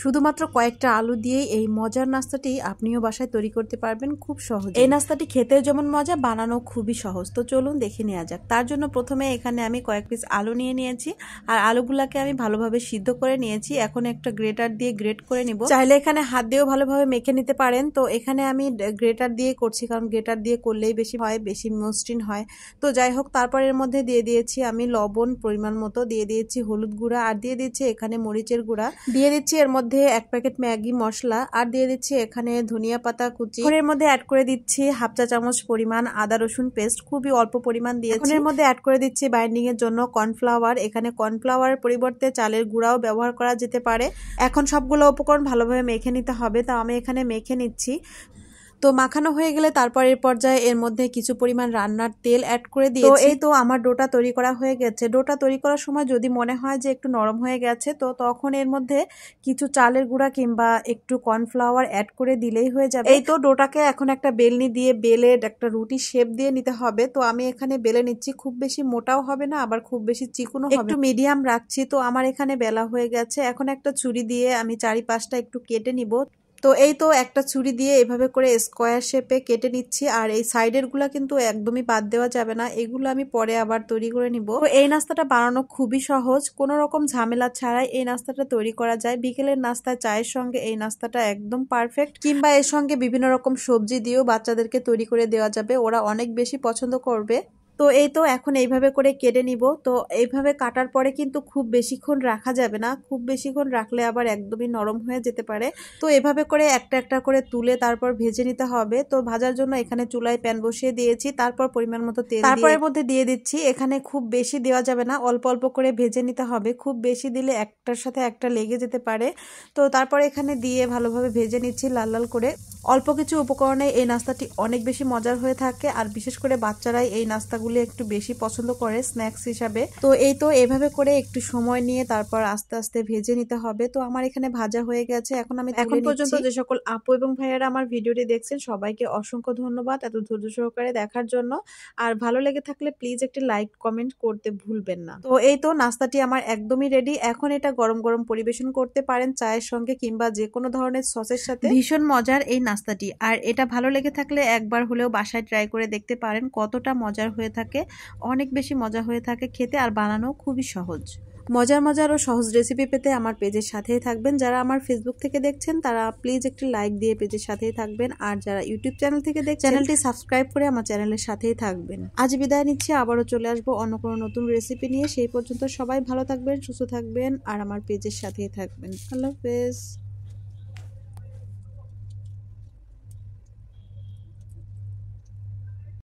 শুধুমাত্র কয়েকটা আলু দিয়েই এই মজার নাস্তাটি আপনিও বাসায় তৈরি করতে পারবেন খুব সহজে। এই নাস্তাটি খেতেও যেমন মজা, বানানো খুবই সহজ। তো চলুন দেখে নেওয়া যাক। তার জন্য প্রথমে এখানে আমি কয়েক পিস আলু নিয়ে নিয়েছি আর আলুগুলাকে আমি ভালোভাবে সিদ্ধ করে নিয়েছি। এখন একটা গ্রেটার দিয়ে গ্রেট করে নিব। চাইলে এখানে হাত দিয়েও ভালোভাবে মেখে নিতে পারেন। তো এখানে আমি গ্রেটার দিয়ে করছি, কারণ গ্রেটার দিয়ে করলেই বেশি হয়, বেশি মসৃণ হয়। তো যাই হোক, তারপর এর মধ্যে দিয়ে দিয়েছি আমি লবণ পরিমাণ মতো, দিয়ে দিয়েছি হলুদ গুঁড়া, আর দিয়ে দিচ্ছি এখানে মরিচের গুঁড়া, দিয়ে দিচ্ছি এর মধ্যে 1 প্যাকেট ম্যাগি মশলা, আর দিয়ে দিচ্ছি এখানে ধনিয়া পাতা কুচি। এর মধ্যে অ্যাড করে দিচ্ছি 1/2 চা চামচ পরিমাণ আদা রসুন পেস্ট, খুবই অল্প পরিমাণ দিয়েছি। এর মধ্যে অ্যাড করে দিচ্ছি বাইন্ডিং এর জন্য কর্নফ্লাওয়ার। এখানে কর্নফ্লাওয়ারের পরিবর্তে চালের গুঁড়াও ব্যবহার করা যেতে পারে। এখন সবগুলো উপকরণ ভালোভাবে মেখে নিতে হবে। তো আমি এখানে মেখে নিচ্ছি। তো মাখানো হয়ে গেলে তারপর এর পর্যায়ে এর মধ্যে কিছু পরিমাণ রান্নার তেল অ্যাড করে দিয়েছি। তো এই তো আমার ডোটা তৈরি করা হয়ে গেছে। ডোটা তৈরি করার সময় যদি মনে হয় যে একটু নরম হয়ে গেছে, তো তখন এর মধ্যে কিছু চালের গুঁড়া কিংবা একটু কর্নফ্লাওয়ার অ্যাড করে দিলেই হয়ে যাবে। এই তো ডোটাকে এখন একটা বেলনি দিয়ে বেলে একটা রুটি শেপ দিয়ে নিতে হবে। তো আমি এখানে বেলে নিচ্ছি, খুব বেশি মোটাও হবে না আবার খুব বেশি চিকনও হবে, একটু মিডিয়াম রাখছি। তো আমার এখানে বেলা হয়ে গেছে। এখন একটা ছুরি দিয়ে আমি চারিপাশটা একটু কেটে নিব। তো এই তো একটা ছুরি দিয়ে এভাবে করে স্কোয়ার শেপে কেটে নিচ্ছি। আর এই সাইডের গুলা কিন্তু একদমই বাদ দেওয়া যাবে না, এগুলো আমি পরে আবার তৈরি করে নিব। তো এই নাস্তাটা বানানো খুবই সহজ, কোনো রকম ঝামেলা ছাড়াই এই নাস্তাটা তৈরি করা যায়। বিকেলের নাস্তায় চায়ের সঙ্গে এই নাস্তাটা একদম পারফেক্ট, কিংবা এর সঙ্গে বিভিন্ন রকম সবজি দিয়েও বাচ্চাদেরকে তৈরি করে দেওয়া যাবে, ওরা অনেক বেশি পছন্দ করবে। তো এই তো এখন এইভাবে করে কেটে নিব। তো এইভাবে কাটার পরে কিন্তু খুব বেশিক্ষণ রাখা যাবে না, খুব বেশিক্ষণ রাখলে আবার একদমই নরম হয়ে যেতে পারে। তো এভাবে করে একটা একটা করে তুলে তারপর ভেজে নিতে হবে। তো ভাজার জন্য এখানে চুলায় প্যান বসিয়ে দিয়েছি, তারপর পরিমাণ মতো তেল তারপর এর মধ্যে দিয়ে দিচ্ছি। এখানে খুব বেশি দেওয়া যাবে না, অল্প অল্প করে ভেজে নিতে হবে। খুব বেশি দিলে একটার সাথে একটা লেগে যেতে পারে। তো তারপর এখানে দিয়ে ভালোভাবে ভেজে নিচ্ছি লাল লাল করে। অল্প কিছু উপকরণে এই নাস্তাটি অনেক বেশি মজার হয়ে থাকে, আর বিশেষ করে বাচ্চারাই এই নাস্তাগুলি একটু বেশি পছন্দ করে স্ন্যাক্স হিসাবে। তো এই তো এভাবে করে একটু সময় নিয়ে তারপর আস্তে আস্তে ভেজে নিতে হবে। তো আমার এখানে ভাজা হয়ে গেছে। এখন পর্যন্ত যে সকল আপু এবং ভাইয়ারা আমার ভিডিওটি দেখছেন, সবাইকে অসংখ্য ধন্যবাদ এত ধৈর্য সহকারে দেখার জন্য। আর ভালো লেগে থাকলে প্লিজ একটি লাইক কমেন্ট করতে ভুলবেন না। তো এই তো নাস্তাটি আমার একদমই রেডি। এখন এটা গরম গরম পরিবেশন করতে পারেন চায়ের সঙ্গে কিংবা যে কোনো ধরনের সসের সাথে। ভীষণ মজার এই নাস্তাটি, আর এটা ভালো লেগে থাকলে একবার হলেও বাসায় ট্রাই করে দেখতে পারেন কতটা মজার হয়ে থাকে। অনেক বেশি মজা হয়ে থাকে খেতে, আর বানানো খুবই সহজ। মজার মজার ও সহজ রেসিপি পেতে আমার পেজের সাথেই থাকবেন। যারা আমার ফেসবুক থেকে দেখছেন তারা প্লিজ একটি লাইক দিয়ে পেজের সাথেই থাকবেন, আর যারা ইউটিউব চ্যানেল থেকে দেখছেন চ্যানেলটি সাবস্ক্রাইব করে আমার চ্যানেলের সাথেই থাকবেন। আজ বিদায় নিচ্ছি, আবারও চলে আসবো অন্য কোনো নতুন রেসিপি নিয়ে। সেই পর্যন্ত সবাই ভালো থাকবেন, সুস্থ থাকবেন, আর আমার পেজের সাথেই থাকবেন। আল্লাহ হাফেজ।